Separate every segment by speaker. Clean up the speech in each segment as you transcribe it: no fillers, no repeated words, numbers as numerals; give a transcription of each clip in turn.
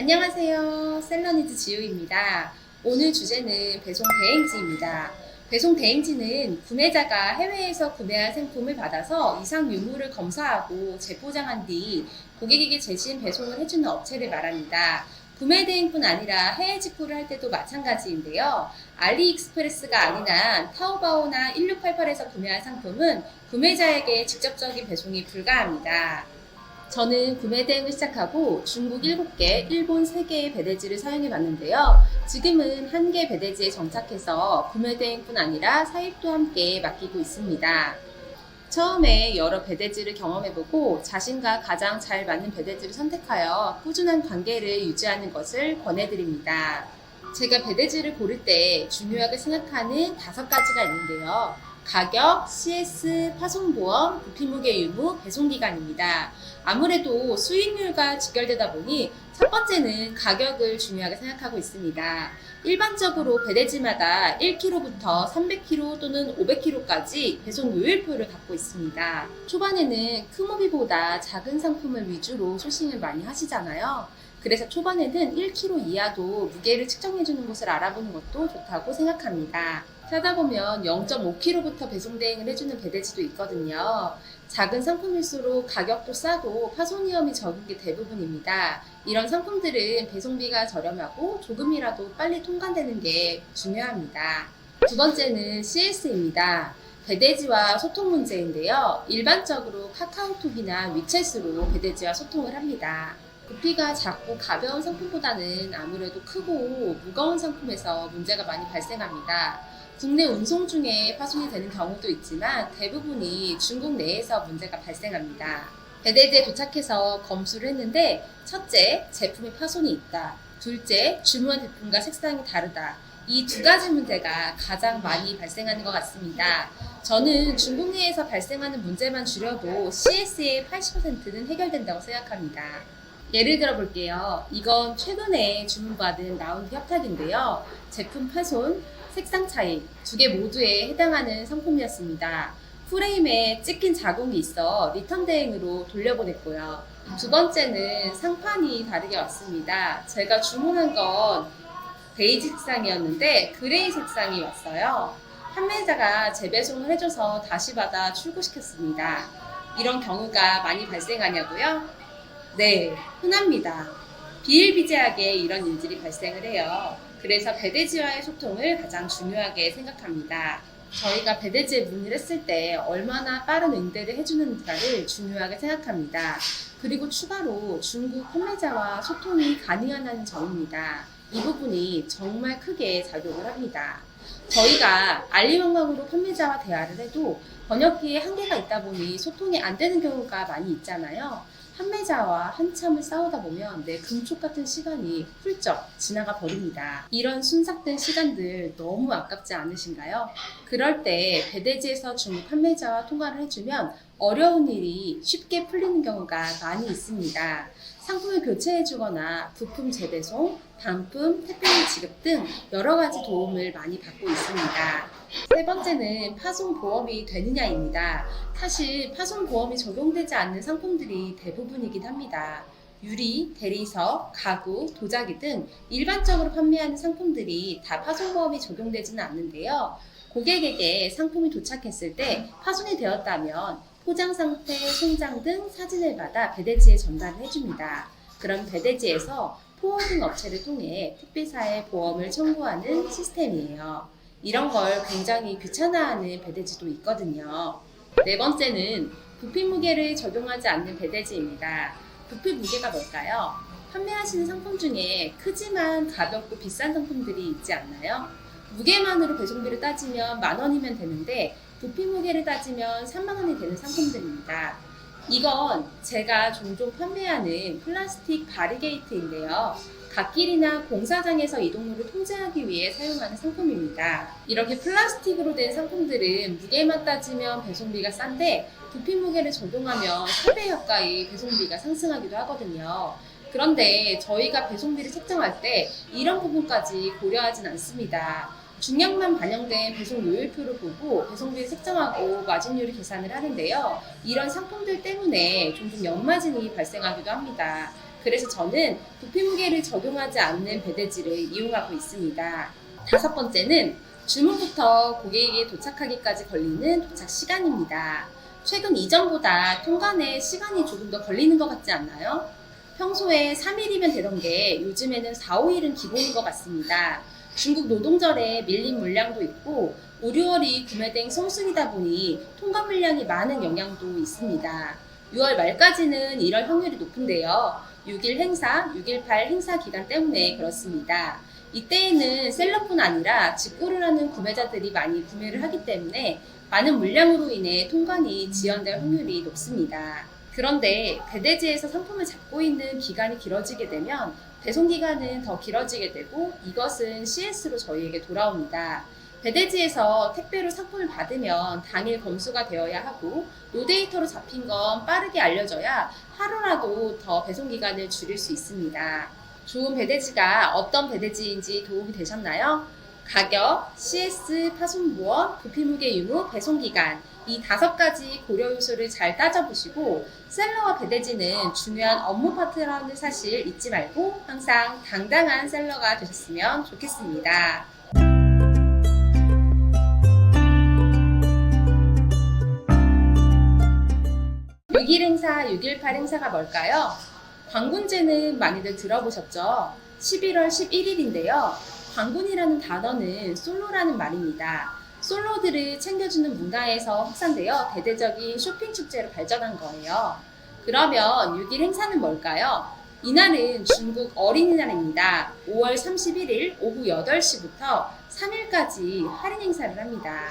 Speaker 1: 안녕하세요. 셀러니즈 지우입니다. 오늘 주제는 배송 대행지입니다. 배송 대행지는 구매자가 해외에서 구매한 상품을 받아서 이상 유무를 검사하고 재포장한 뒤 고객에게 재신 배송을 해주는 업체를 말합니다. 구매 대행뿐 아니라 해외 직구를 할 때도 마찬가지인데요. 알리익스프레스가 아니라 타오바오나 1688에서 구매한 상품은 구매자에게 직접적인 배송이 불가합니다. 저는 구매 대행을 시작하고 중국 7개, 일본 3개의 배대지를 사용해 봤는데요. 지금은 1개 배대지에 정착해서 구매 대행뿐 아니라 사입도 함께 맡기고 있습니다. 처음에 여러 배대지를 경험해보고 자신과 가장 잘 맞는 배대지를 선택하여 꾸준한 관계를 유지하는 것을 권해드립니다. 제가 배대지를 고를 때 중요하게 생각하는 5가지가 있는데요. 가격, CS, 파송보험, 부피무게 유무, 배송기간입니다. 아무래도 수익률과 직결되다 보니 첫 번째는 가격을 중요하게 생각하고 있습니다. 일반적으로 배대지마다 1kg부터 300kg 또는 500kg까지 배송 요율표를 갖고 있습니다. 초반에는 크모비보다 작은 상품을 위주로 소싱을 많이 하시잖아요. 그래서 초반에는 1kg 이하도 무게를 측정해주는 곳을 알아보는 것도 좋다고 생각합니다. 사다 보면 0.5kg부터 배송 대행을 해주는 배대지도 있거든요. 작은 상품일수록 가격도 싸고 파손 위험이 적은 게 대부분입니다. 이런 상품들은 배송비가 저렴하고 조금이라도 빨리 통관되는 게 중요합니다. 두 번째는 CS입니다. 배대지와 소통 문제인데요. 일반적으로 카카오톡이나 위챗으로 배대지와 소통을 합니다. 부피가 작고 가벼운 상품보다는 아무래도 크고 무거운 상품에서 문제가 많이 발생합니다. 국내 운송 중에 파손이 되는 경우도 있지만 대부분이 중국 내에서 문제가 발생합니다. 배대지에 도착해서 검수를 했는데 첫째, 제품에 파손이 있다. 둘째, 주문한 제품과 색상이 다르다. 이 2가지 문제가 가장 많이 발생하는 것 같습니다. 저는 중국 내에서 발생하는 문제만 줄여도 CS의 80%는 해결된다고 생각합니다. 예를 들어 볼게요. 이건 최근에 주문받은 라운드 협탁인데요. 제품 파손, 색상 차이 2개 모두에 해당하는 상품이었습니다. 프레임에 찍힌 자국이 있어 리턴 대행으로 돌려보냈고요. 두 번째는 상판이 다르게 왔습니다. 제가 주문한 건 베이지 색상이었는데 그레이 색상이 왔어요. 판매자가 재배송을 해줘서 다시 받아 출고시켰습니다. 이런 경우가 많이 발생하냐고요? 네, 흔합니다. 비일비재하게 이런 일들이 발생을 해요. 그래서 배대지와의 소통을 가장 중요하게 생각합니다. 저희가 배대지에 문의를 했을 때 얼마나 빠른 응대를 해주는가를 중요하게 생각합니다. 그리고 추가로 중국 판매자와 소통이 가능하다는 점입니다. 이 부분이 정말 크게 작용을 합니다. 저희가 알리왕광으로 판매자와 대화를 해도 번역기에 한계가 있다 보니 소통이 안 되는 경우가 많이 있잖아요. 판매자와 한참을 싸우다 보면 내 금쪽 같은 시간이 훌쩍 지나가 버립니다. 이런 순삭된 시간들 너무 아깝지 않으신가요? 그럴 때 배대지에서 중국 판매자와 통화를 해주면 어려운 일이 쉽게 풀리는 경우가 많이 있습니다. 상품을 교체해주거나 부품 재배송, 반품, 택배비 지급 등 여러 가지 도움을 많이 받고 있습니다. 세 번째는 파손보험이 되느냐입니다. 사실 파손보험이 적용되지 않는 상품들이 대부분이긴 합니다. 유리, 대리석, 가구, 도자기 등 일반적으로 판매하는 상품들이 다 파손보험이 적용되지는 않는데요. 고객에게 상품이 도착했을 때 파손이 되었다면 포장 상태, 송장 등 사진을 받아 배대지에 전달을 해줍니다. 그럼 배대지에서 포워딩 업체를 통해 택배사에 보험을 청구하는 시스템이에요. 이런 걸 굉장히 귀찮아하는 배대지도 있거든요. 네 번째는 부피 무게를 적용하지 않는 배대지입니다. 부피 무게가 뭘까요? 판매하시는 상품 중에 크지만 가볍고 비싼 상품들이 있지 않나요? 무게만으로 배송비를 따지면 10,000원이면 되는데 부피 무게를 따지면 30,000원이 되는 상품들입니다. 이건 제가 종종 판매하는 플라스틱 바리게이트인데요. 갓길이나 공사장에서 이동로를 통제하기 위해 사용하는 상품입니다. 이렇게 플라스틱으로 된 상품들은 무게만 따지면 배송비가 싼데 부피 무게를 적용하면 3배 가까이 배송비가 상승하기도 하거든요. 그런데 저희가 배송비를 책정할 때 이런 부분까지 고려하진 않습니다. 중량만 반영된 배송 요율표를 보고 배송비를 책정하고 마진율을 계산을 하는데요. 이런 상품들 때문에 종종 연마진이 발생하기도 합니다. 그래서 저는 부피 무게를 적용하지 않는 배대지를 이용하고 있습니다. 다섯 번째는 주문부터 고객에게 도착하기까지 걸리는 도착 시간입니다. 최근 이전보다 통관에 시간이 조금 더 걸리는 것 같지 않나요? 평소에 3일이면 되던 게 요즘에는 4, 5일은 기본인 것 같습니다. 중국 노동절에 밀린 물량도 있고 5, 6월이 구매된 성순이다 보니 통관 물량이 많은 영향도 있습니다. 6월 말까지는 이럴 확률이 높은데요. 6일 행사, 6.18 행사 기간 때문에 그렇습니다. 이때에는 셀러뿐 아니라 직구를 하는 구매자들이 많이 구매를 하기 때문에 많은 물량으로 인해 통관이 지연될 확률이 높습니다. 그런데 배대지에서 상품을 잡고 있는 기간이 길어지게 되면 배송 기간은 더 길어지게 되고 이것은 CS로 저희에게 돌아옵니다. 배대지에서 택배로 상품을 받으면 당일 검수가 되어야 하고 노데이터로 잡힌 건 빠르게 알려져야 하루라도 더 배송 기간을 줄일 수 있습니다. 좋은 배대지가 어떤 배대지인지 도움이 되셨나요? 가격, CS, 파손보험, 부피무게 유무, 배송기간 이 5가지 고려 요소를 잘 따져보시고 셀러와 배대지는 중요한 업무 파트너라는 사실 잊지 말고 항상 당당한 셀러가 되셨으면 좋겠습니다. 6.1 행사, 6.18 행사가 뭘까요? 광군제는 많이들 들어보셨죠? 11월 11일인데요. 광군이라는 단어는 솔로라는 말입니다. 솔로들을 챙겨주는 문화에서 확산되어 대대적인 쇼핑 축제로 발전한 거예요. 그러면 6.1 행사는 뭘까요? 이날은 중국 어린이날입니다. 5월 31일 오후 8시부터 3일까지 할인 행사를 합니다.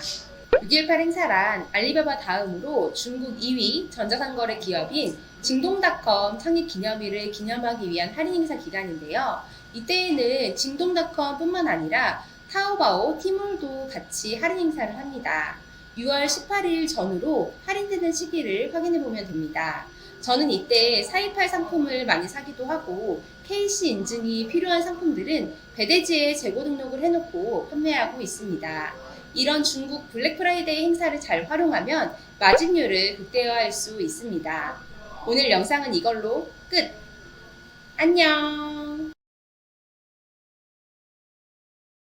Speaker 1: 6.18 행사란 알리바바 다음으로 중국 2위 전자상거래 기업인 징동닷컴 창립 기념일을 기념하기 위한 할인 행사 기간인데요. 이때에는 징동닷컴 뿐만 아니라 타오바오, 티몰도 같이 할인 행사를 합니다. 6월 18일 전후로 할인되는 시기를 확인해 보면 됩니다. 저는 이때 428 상품을 많이 사기도 하고 KC 인증이 필요한 상품들은 배대지에 재고 등록을 해놓고 판매하고 있습니다. 이런 중국 블랙 프라이데이 행사를 잘 활용하면 마진율을 극대화할 수 있습니다. 오늘 영상은 이걸로 끝! 안녕!